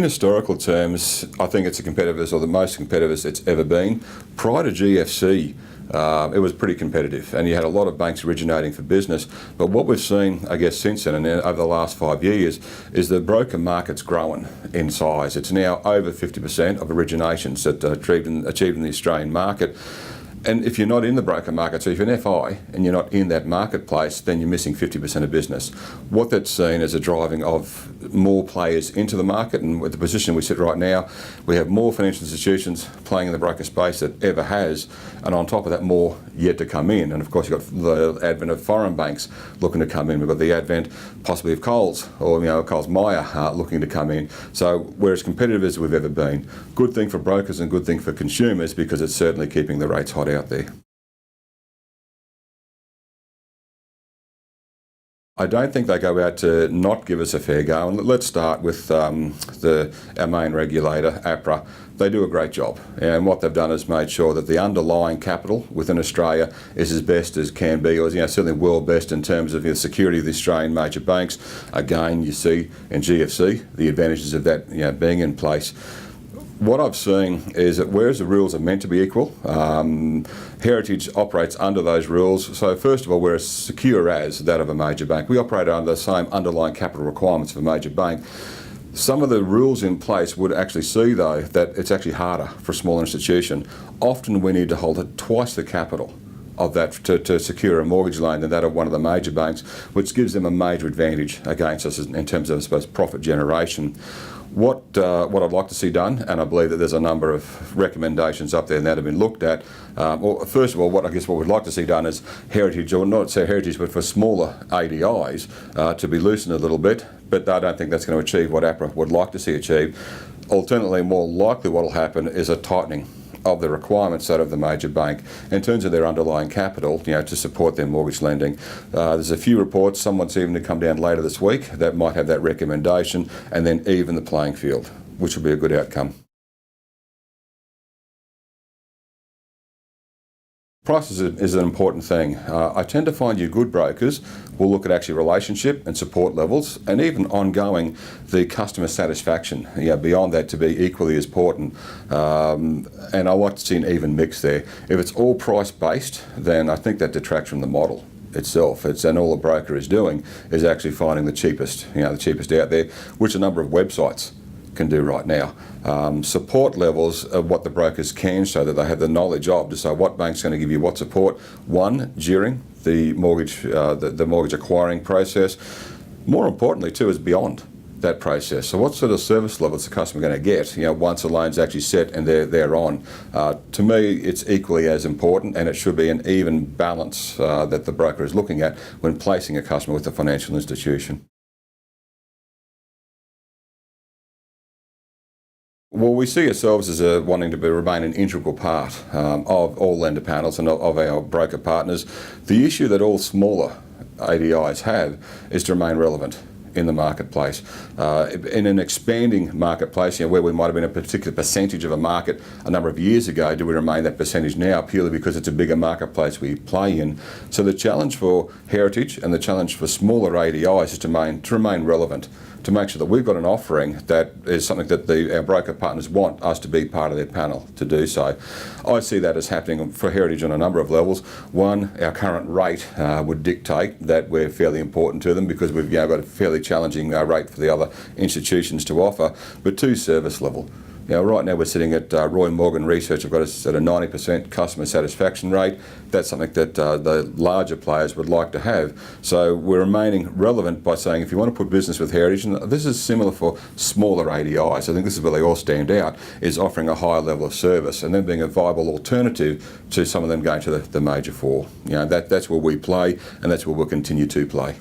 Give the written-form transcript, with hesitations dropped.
In historical terms, I think it's the most competitive it's ever been. Prior to GFC, it was pretty competitive, and you had a lot of banks originating for business. But what we've seen, I guess, since then and over the last 5 years, is the broker market's growing in size. It's now over 50% of originations that are achieved in the Australian market. And if you're not in the broker market, so if you're an FI and you're not in that marketplace, then you're missing 50% of business. What that's seen is a driving of more players into the market, and with the position we sit right now, we have more financial institutions playing in the broker space than ever has, and on top of that, more yet to come in. And of course, you've got the advent of foreign banks looking to come in. We've got the advent possibly of Coles, or Coles Myer looking to come in. So we're as competitive as we've ever been. Good thing for brokers and good thing for consumers, because it's certainly keeping the rates hot out there. I don't think they go out to not give us a fair go. And let's start with our main regulator, APRA. They do a great job, and what they've done is made sure that the underlying capital within Australia is as best as can be, or certainly world best in terms of the security of the Australian major banks. Again, you see in GFC the advantages of that being in place. What I've seen is that whereas the rules are meant to be equal, Heritage operates under those rules. So first of all, we're as secure as that of a major bank. We operate under the same underlying capital requirements of a major bank. Some of the rules in place would actually see, though, that it's actually harder for a small institution. Often we need to hold twice the capital of that to secure a mortgage loan than that of one of the major banks, which gives them a major advantage against us in terms of, I suppose, profit generation. What I'd like to see done, and I believe that there's a number of recommendations up there that have been looked at. Well, first of all, what we'd like to see done is Heritage, or not say Heritage, but for smaller ADIs to be loosened a little bit. But I don't think that's going to achieve what APRA would like to see achieved. Alternatively, more likely what will happen is a tightening of the requirements out of the major bank in terms of their underlying capital, to support their mortgage lending. There's a few reports, someone's even to come down later this week, that might have that recommendation, and then even the playing field, which will be a good outcome. Price is an important thing. I tend to find you good brokers will look at actually relationship and support levels, and even ongoing the customer satisfaction. Beyond that to be equally as important. And I like to see an even mix there. If it's all price based, then I think that detracts from the model itself. And all a broker is doing is actually finding the cheapest out there, which a number of websites can do right now. Support levels of what the brokers can show that they have the knowledge of to say what bank's going to give you what support. One, during the mortgage acquiring process. More importantly too, is beyond that process. So what sort of service levels the customer going to get once a loan's actually set and they're on. To me, it's equally as important, and it should be an even balance that the broker is looking at when placing a customer with a financial institution. Well, we see ourselves as wanting to remain an integral part of all lender panels and of our broker partners. The issue that all smaller ADIs have is to remain relevant in the marketplace. In an expanding marketplace, where we might have been a particular percentage of a market a number of years ago, do we remain that percentage now purely because it's a bigger marketplace we play in? So the challenge for Heritage and the challenge for smaller ADIs is to remain relevant, to make sure that we've got an offering that is something that our broker partners want us to be part of their panel to do so. I see that as happening for Heritage on a number of levels. One, our current rate would dictate that we're fairly important to them because we've got a fairly challenging rate for the other institutions to offer. But two, service level. Right now we're sitting at Roy Morgan Research. I've got us at a 90% customer satisfaction rate. That's something that the larger players would like to have. So we're remaining relevant by saying if you want to put business with Heritage, and this is similar for smaller ADIs, I think this is where they all stand out, is offering a higher level of service and then being a viable alternative to some of them going to the major four. That's where we play, and that's where we'll continue to play.